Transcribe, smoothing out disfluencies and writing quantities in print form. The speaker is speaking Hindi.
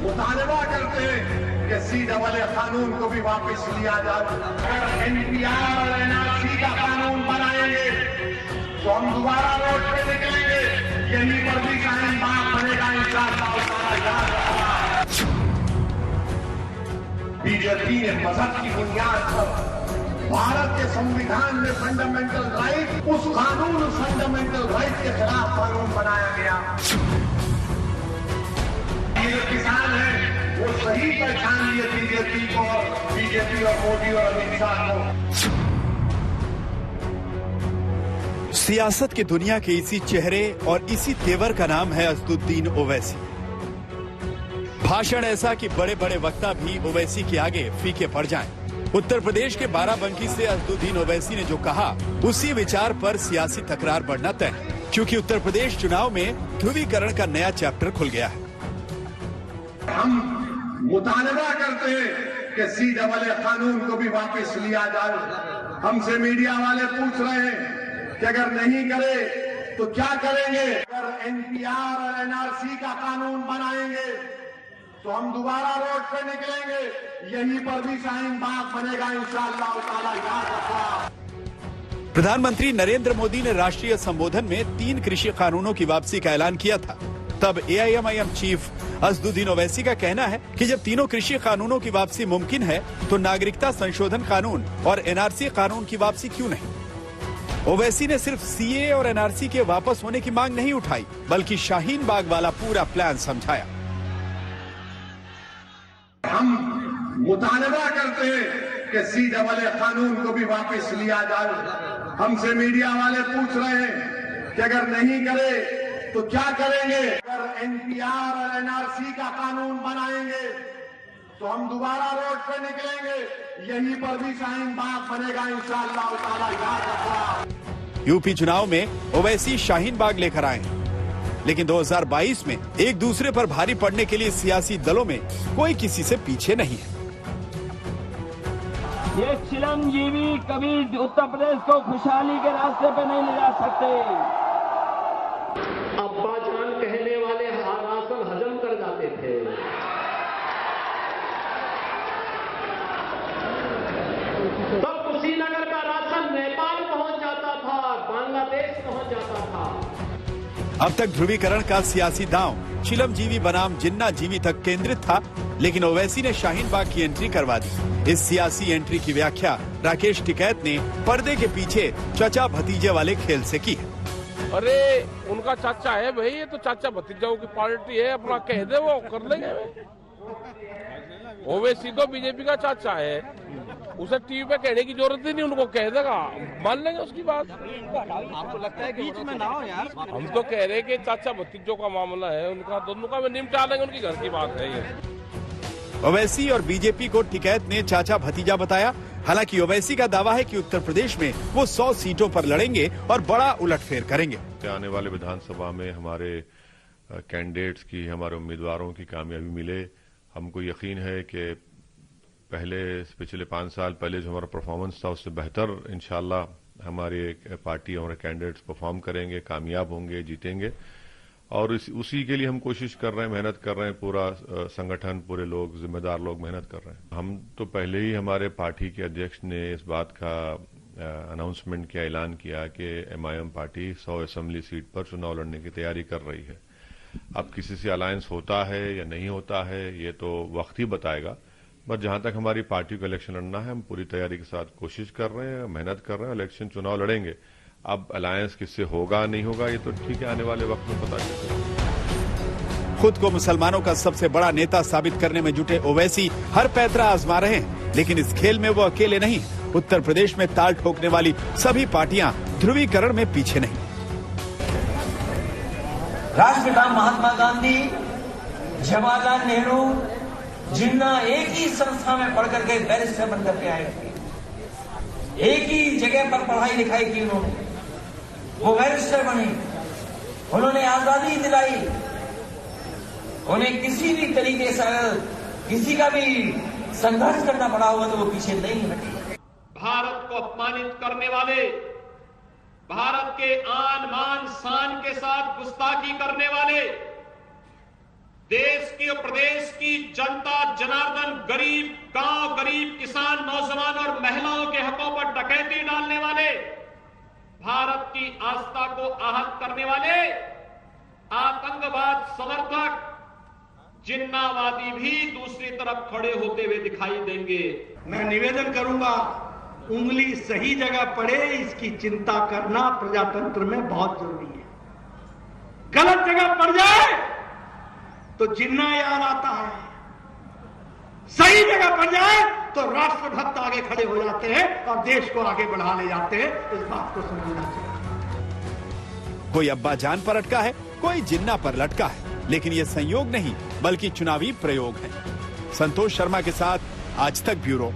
मुतालबा करते हैं कि CAA कानून को भी वापस लिया जाए। अगर NPR और NRC का कानून बनाएंगे तो हम दोबारा रोड पे निकलेंगे, यहीं पर भी शाहीन बाग बनेगा इंशाअल्लाह ताला। बीजेपी ने मजहब की बुनियाद पर भारत के संविधान में फंडामेंटल राइट, उस कानून फंडामेंटल राइट के खिलाफ कानून बनाया गया। ये जो किसान है वो सही पहचान लिए बीजेपी को, बीजेपी और मोदी और अमित शाह को। सियासत की दुनिया के इसी चेहरे और इसी तेवर का नाम है असदुद्दीन ओवैसी। भाषण ऐसा कि बड़े बड़े वक्ता भी ओवैसी के आगे फीके पड़ जाएं। उत्तर प्रदेश के बाराबंकी से असदुद्दीन ओवैसी ने जो कहा, उसी विचार पर सियासी तकरार बढ़ना तय है, क्योंकि उत्तर प्रदेश चुनाव में ध्रुवीकरण का नया चैप्टर खुल गया है। हम मुतालबा करते हैं कि CAA कानून को भी वापस लिया जाए। हमसे मीडिया वाले पूछ रहे हैं कि अगर नहीं करे तो क्या करेंगे। अगर NPR और NRC का कानून बनाएंगे तो हम दोबारा रोड पे निकलेंगे, यहीं पर भी शाहीन बाग बनेगा इंशाअल्लाह ताला। याद रखना। प्रधानमंत्री नरेंद्र मोदी ने राष्ट्रीय संबोधन में 3 कृषि कानूनों की वापसी का ऐलान किया था। तब AIMIM चीफ असदुद्दीन ओवैसी का कहना है कि जब तीनों कृषि कानूनों की वापसी मुमकिन है तो नागरिकता संशोधन कानून और NRC कानून की वापसी क्यों नहीं। ओवैसी ने सिर्फ CAA और NRC के वापस होने की मांग नहीं उठाई, बल्कि शाहीन बाग वाला पूरा प्लान समझाया। हम मुतालबा करते हैं कि CAA कानून को भी वापस लिया जाए। हमसे मीडिया वाले पूछ रहे हैं कि अगर नहीं करे तो क्या करेंगे। अगर NPR और NRC का कानून बनाएंगे तो हम दोबारा रोड पे निकलेंगे, यहीं पर भी शाहीन बाग बनेगा इंशाअल्लाह ताला। याद रखना। यूपी चुनाव में ओवैसी शाहीन बाग लेकर आए हैं, लेकिन 2022 में एक दूसरे पर भारी पड़ने के लिए सियासी दलों में कोई किसी से पीछे नहीं है। ये चिरंजीवी कभी उत्तर प्रदेश को खुशहाली के रास्ते पे नहीं ले जा सकते। अब्बा जान कहने वाले राशन हजम कर जाते थे। तब कुशीनगर का राशन नेपाल पहुंच जाता था, बांग्लादेश पहुंच जाता था। अब तक ध्रुवीकरण का सियासी दांव चिलमजीवी बनाम जिन्ना जीवी तक केंद्रित था, लेकिन ओवैसी ने शाहीन बाग की एंट्री करवा दी। इस सियासी एंट्री की व्याख्या राकेश टिकैत ने पर्दे के पीछे चाचा भतीजे वाले खेल से की है। अरे उनका चाचा है भाई, ये तो चाचा भतीजाओं की पार्टी है, अपना कह दे वो कर लेंगे। ओवैसी तो बीजेपी का चाचा है, उसे टीवी पे कहने की जरूरत ही नहीं, उनको कह देगा, मान लेंगे उसकी बात। आपको लगता है कि बीच में ना हो यार? हम तो कह रहे हैं कि चाचा भतीजों का मामला है, उनका दोनों का निपटा लेंगे, उनकी घर की बात है ये। ओवैसी और बीजेपी को टिकैत ने चाचा भतीजा बताया। हालांकि ओवैसी का दावा है कि उत्तर प्रदेश में वो 100 सीटों पर लड़ेंगे और बड़ा उलटफेर करेंगे। आने वाले विधानसभा में हमारे कैंडिडेट्स की, हमारे उम्मीदवारों की कामयाबी मिले। हमको यकीन है कि पिछले 5 साल पहले जो हमारा परफॉर्मेंस था उससे बेहतर इंशाल्लाह हमारी पार्टी, हमारे कैंडिडेट्स परफॉर्म करेंगे, कामयाब होंगे, जीतेंगे। और उसी के लिए हम कोशिश कर रहे हैं, मेहनत कर रहे हैं। पूरा संगठन, पूरे लोग, जिम्मेदार लोग मेहनत कर रहे हैं। हम तो पहले ही हमारे पार्टी के अध्यक्ष ने इस बात का अनाउंसमेंट किया, ऐलान किया कि MIM पार्टी 100 असेंबली सीट पर चुनाव लड़ने की तैयारी कर रही है। अब किसी से अलायंस होता है या नहीं होता है ये तो वक्त ही बताएगा, बस जहां तक हमारी पार्टी को इलेक्शन लड़ना है हम पूरी तैयारी के साथ कोशिश कर रहे हैं, मेहनत कर रहे हैं, इलेक्शन चुनाव लड़ेंगे। अब अलायंस किससे होगा नहीं होगा ये तो ठीक है, आने वाले वक्त में पता चलेगा। खुद को मुसलमानों का सबसे बड़ा नेता साबित करने में जुटे ओवैसी हर पैतरा आजमा रहे हैं, लेकिन इस खेल में वो अकेले नहीं। उत्तर प्रदेश में ताल ठोकने वाली सभी पार्टियां ध्रुवीकरण में पीछे नहीं। राष्ट्रपिता महात्मा गांधी, जवाहरलाल नेहरू, जिन्ना एक ही संस्था में पढ़ करके बैरिस्टर बनकर के आए थे। एक ही जगह पर पढ़ाई लिखाई की उन्होंने, वो बैरिस्टर बने, उन्होंने आजादी दिलाई। उन्हें किसी भी तरीके से किसी का भी संघर्ष करना पड़ा होगा तो वो पीछे नहीं हटे। भारत को अपमानित करने वाले, भारत के आन मान शान के साथ गुस्ताखी करने वाले देश की और प्रदेश की जनता जनार्दन, गरीब गांव, गरीब किसान, नौजवान और महिलाओं के हकों पर डकैती डालने वाले, भारत की आस्था को आहत करने वाले आतंकवाद समर्थक जिन्नावादी भी दूसरी तरफ खड़े होते हुए दिखाई देंगे। मैं निवेदन करूंगा, उंगली सही जगह पड़े इसकी चिंता करना प्रजातंत्र में बहुत जरूरी है। गलत जगह पड़ जाए तो जिन्ना याद आता है, सही जगह पड़ जाए तो राष्ट्रभक्त आगे खड़े हो जाते हैं और देश को आगे बढ़ा ले जाते हैं। इस बात को समझना चाहिए। कोई अब्बा जान पर अटका है, कोई जिन्ना पर लटका है, लेकिन ये संयोग नहीं बल्कि चुनावी प्रयोग है। संतोष शर्मा के साथ आज तक ब्यूरो।